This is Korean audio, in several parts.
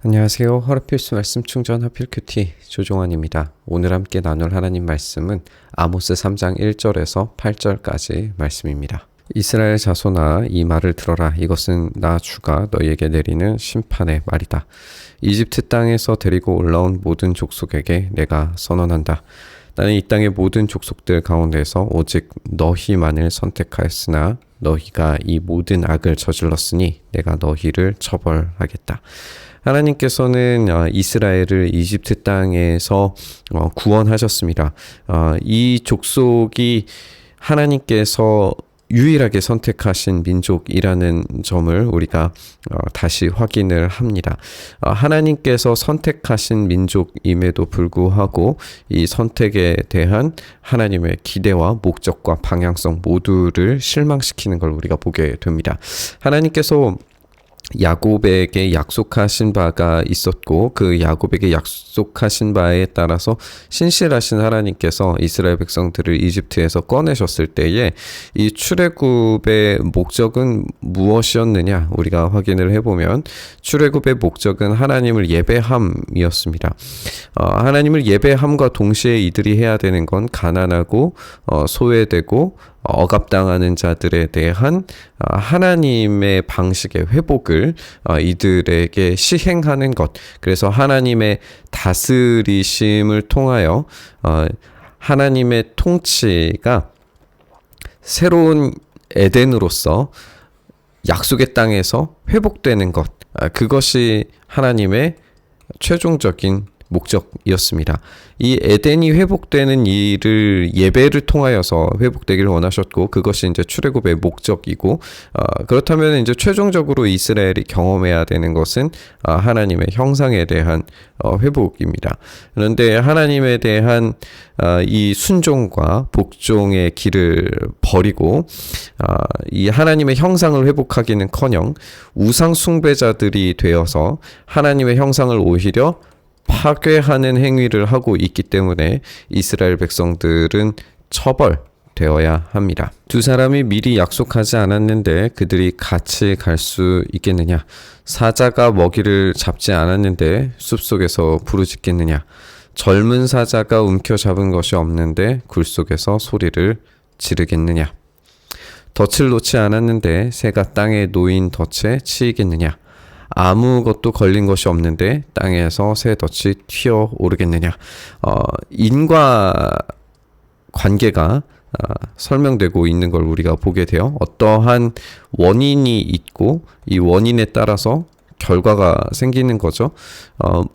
안녕하세요. 하루필수 말씀 충전 하필큐티 조종환입니다. 오늘 함께 나눌 하나님 말씀은 아모스 3장 1절에서 8절까지 말씀입니다. 이스라엘 자손아, 이 말을 들어라. 이것은 나 주가 너희에게 내리는 심판의 말이다. 이집트 땅에서 데리고 올라온 모든 족속에게 내가 선언한다. 나는 이 땅의 모든 족속들 가운데서 오직 너희만을 선택하였으나 너희가 이 모든 악을 저질렀으니 내가 너희를 처벌하겠다. 하나님께서는 이스라엘을 이집트 땅에서 구원하셨습니다. 이 족속이 하나님께서 유일하게 선택하신 민족이라는 점을 우리가 다시 확인을 합니다. 하나님께서 선택하신 민족임에도 불구하고 이 선택에 대한 하나님의 기대와 목적과 방향성 모두를 실망시키는 걸 우리가 보게 됩니다. 하나님께서 야곱에게 약속하신 바가 있었고 그 야곱에게 약속하신 바에 따라서 신실하신 하나님께서 이스라엘 백성들을 이집트에서 꺼내셨을 때에 이 출애굽의 목적은 무엇이었느냐 우리가 확인을 해보면 출애굽의 목적은 하나님을 예배함이었습니다. 하나님을 예배함과 동시에 이들이 해야 되는 건 가난하고 소외되고 억압당하는 자들에 대한 하나님의 방식의 회복을 이들에게 시행하는 것. 그래서 하나님의 다스리심을 통하여 하나님의 통치가 새로운 에덴으로서 약속의 땅에서 회복되는 것. 그것이 하나님의 최종적인 목적이었습니다. 이 에덴이 회복되는 일을 예배를 통하여서 회복되기를 원하셨고 그것이 이제 출애굽의 목적이고 그렇다면 이제 최종적으로 이스라엘이 경험해야 되는 것은 하나님의 형상에 대한 회복입니다. 그런데 하나님에 대한 이 순종과 복종의 길을 버리고 이 하나님의 형상을 회복하기는커녕 우상 숭배자들이 되어서 하나님의 형상을 오히려 파괴하는 행위를 하고 있기 때문에 이스라엘 백성들은 처벌되어야 합니다. 두 사람이 미리 약속하지 않았는데 그들이 같이 갈 수 있겠느냐? 사자가 먹이를 잡지 않았는데 숲속에서 부르짖겠느냐? 젊은 사자가 움켜잡은 것이 없는데 굴 속에서 소리를 지르겠느냐? 덫을 놓지 않았는데 새가 땅에 놓인 덫에 치이겠느냐? 아무것도 걸린 것이 없는데 땅에서 새 덫이 튀어오르겠느냐. 인과 관계가 설명되고 있는 걸 우리가 보게 돼요. 어떠한 원인이 있고 이 원인에 따라서 결과가 생기는 거죠.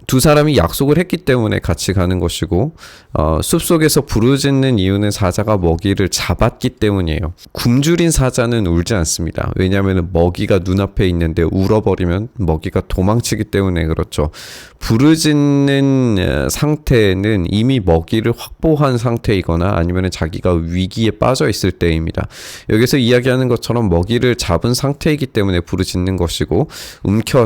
두 사람이 약속을 했기 때문에 같이 가는 것이고 숲속에서 부르짖는 이유는 사자가 먹이를 잡았기 때문이에요. 굶주린 사자는 울지 않습니다. 왜냐하면 먹이가 눈앞에 있는데 울어버리면 먹이가 도망치기 때문에 그렇죠. 부르짖는 상태는 이미 먹이를 확보한 상태이거나 아니면 자기가 위기에 빠져 있을 때입니다. 여기서 이야기하는 것처럼 먹이를 잡은 상태이기 때문에 부르짖는 것이고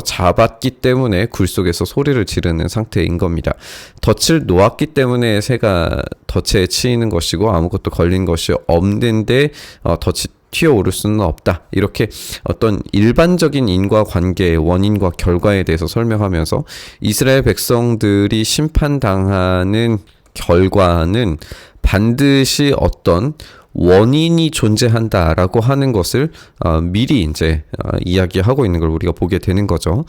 잡았기 때문에 굴 속에서 소리를 지르는 상태인 겁니다. 덫을 놓았기 때문에 새가 덫에 치이는 것이고 아무것도 걸린 것이 없는데 덫이 튀어오를 수는 없다. 이렇게 어떤 일반적인 인과관계의 원인과 결과에 대해서 설명하면서 이스라엘 백성들이 심판당하는 결과는 반드시 어떤 원인이 존재한다라고 하는 것을 미리 이제 이야기하고 있는 걸 우리가 보게 되는 거죠.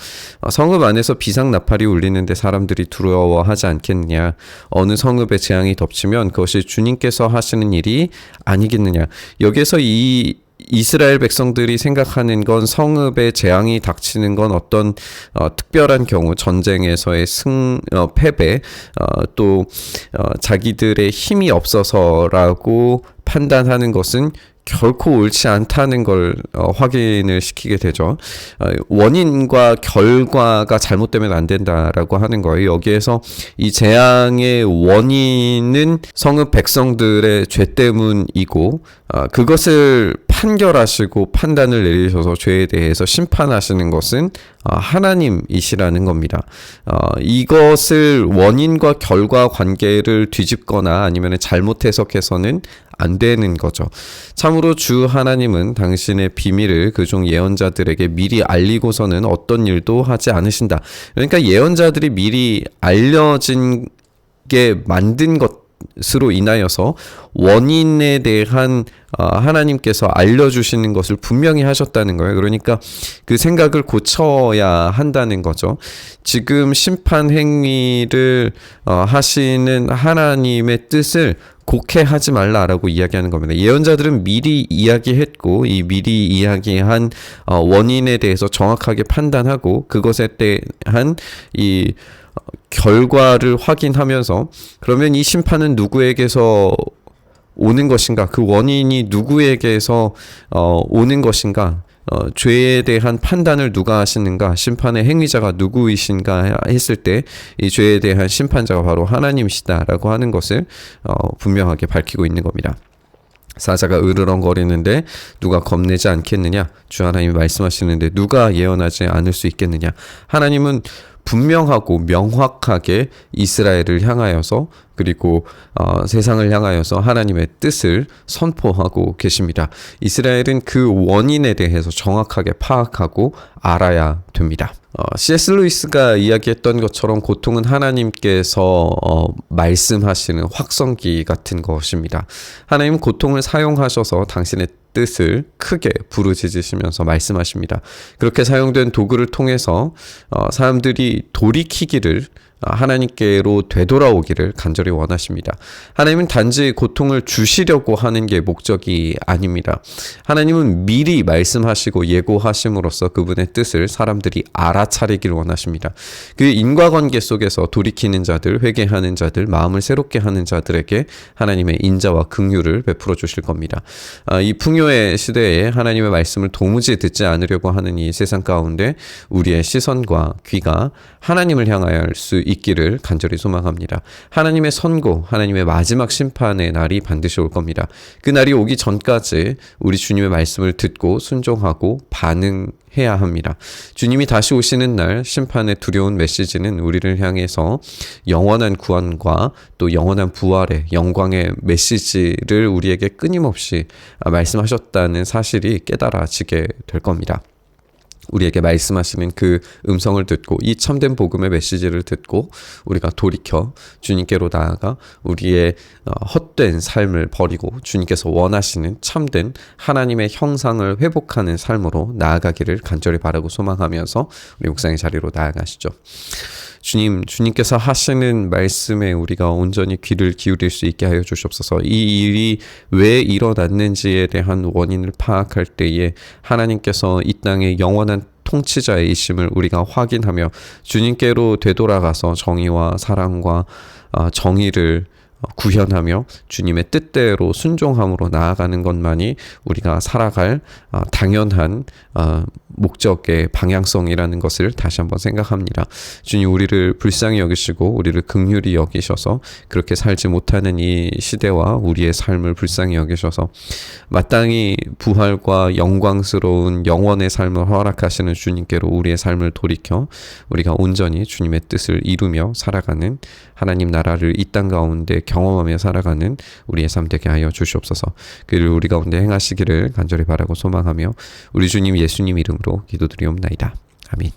성읍 안에서 비상나팔이 울리는데 사람들이 두려워하지 않겠느냐. 어느 성읍에 재앙이 덮치면 그것이 주님께서 하시는 일이 아니겠느냐. 여기서 이 이스라엘 백성들이 생각하는 건 성읍에 재앙이 닥치는 건 어떤 특별한 경우 전쟁에서의 패배 또 자기들의 힘이 없어서라고 판단하는 것은 결코 옳지 않다는 걸 확인을 시키게 되죠. 원인과 결과가 잘못되면 안 된다라고 하는 거예요. 여기에서 이 재앙의 원인은 성읍 백성들의 죄 때문이고 그것을 판결하시고 판단을 내리셔서 죄에 대해서 심판하시는 것은 하나님이시라는 겁니다. 이것을 원인과 결과 관계를 뒤집거나 아니면 잘못 해석해서는 안 되는 거죠. 참으로 주 하나님은 당신의 비밀을 그중 예언자들에게 미리 알리고서는 어떤 일도 하지 않으신다. 그러니까 예언자들이 미리 알려진 게 만든 것으로 인하여서 원인에 대한 하나님께서 알려주시는 것을 분명히 하셨다는 거예요. 그러니까 그 생각을 고쳐야 한다는 거죠. 지금 심판 행위를 하시는 하나님의 뜻을 곡해하지 말라라고 이야기하는 겁니다. 예언자들은 미리 이야기했고 이 미리 이야기한 원인에 대해서 정확하게 판단하고 그것에 대한 이 결과를 확인하면서 그러면 이 심판은 누구에게서 오는 것인가? 그 원인이 누구에게서 오는 것인가? 죄에 대한 판단을 누가 하시는가? 심판의 행위자가 누구이신가 했을 때 이 죄에 대한 심판자가 바로 하나님이시다라고 하는 것을 분명하게 밝히고 있는 겁니다. 사자가 으르렁거리는데 누가 겁내지 않겠느냐? 주 하나님이 말씀하시는데 누가 예언하지 않을 수 있겠느냐? 하나님은 분명하고 명확하게 이스라엘을 향하여서 그리고 세상을 향하여서 하나님의 뜻을 선포하고 계십니다. 이스라엘은 그 원인에 대해서 정확하게 파악하고 알아야 됩니다. C.S. 루이스가 이야기했던 것처럼 고통은 하나님께서 말씀하시는 확성기 같은 것입니다. 하나님은 고통을 사용하셔서 당신의 뜻을 크게 부르짖으시면서 말씀하십니다. 그렇게 사용된 도구를 통해서 사람들이 돌이키기를 하나님께로 되돌아오기를 간절히 원하십니다. 하나님은 단지 고통을 주시려고 하는 게 목적이 아닙니다. 하나님은 미리 말씀하시고 예고하심으로써 그분의 뜻을 사람들이 알아차리길 원하십니다. 그 인과관계 속에서 돌이키는 자들, 회개하는 자들, 마음을 새롭게 하는 자들에게 하나님의 인자와 긍휼을 베풀어 주실 겁니다. 이 풍요의 시대에 하나님의 말씀을 도무지 듣지 않으려고 하는 이 세상 가운데 우리의 시선과 귀가 하나님을 향할 수 있기를 간절히 소망합니다. 하나님의 선고, 하나님의 마지막 심판의 날이 반드시 올 겁니다. 그 날이 오기 전까지 우리 주님의 말씀을 듣고 순종하고 반응해야 합니다. 주님이 다시 오시는 날 심판의 두려운 메시지는 우리를 향해서 영원한 구원과 또 영원한 부활의 영광의 메시지를 우리에게 끊임없이 말씀하셨다는 사실이 깨달아지게 될 겁니다. 우리에게 말씀하시는 그 음성을 듣고 이 참된 복음의 메시지를 듣고 우리가 돌이켜 주님께로 나아가 우리의 헛된 삶을 버리고 주님께서 원하시는 참된 하나님의 형상을 회복하는 삶으로 나아가기를 간절히 바라고 소망하면서 우리 묵상의 자리로 나아가시죠. 주님께서 하시는 말씀에 우리가 온전히 귀를 기울일 수 있게 하여 주시옵소서. 이 일이 왜 일어났는지에 대한 원인을 파악할 때에 하나님께서 이 땅의 영원한 통치자이심을 우리가 확인하며 주님께로 되돌아가서 정의와 사랑과 정의를 구현하며 주님의 뜻대로 순종함으로 나아가는 것만이 우리가 살아갈 당연한 목적의 방향성이라는 것을 다시 한번 생각합니다. 주님 우리를 불쌍히 여기시고 우리를 긍휼히 여기셔서 그렇게 살지 못하는 이 시대와 우리의 삶을 불쌍히 여기셔서 마땅히 부활과 영광스러운 영원의 삶을 허락하시는 주님께로 우리의 삶을 돌이켜 우리가 온전히 주님의 뜻을 이루며 살아가는 하나님 나라를 이 땅 가운데 경험하며 살아가는 우리의 삶 되게 하여 주시옵소서. 그를 우리 가운데 행하시기를 간절히 바라고 소망하며 우리 주님 예수님 이름으로 기도드리옵나이다. 아멘.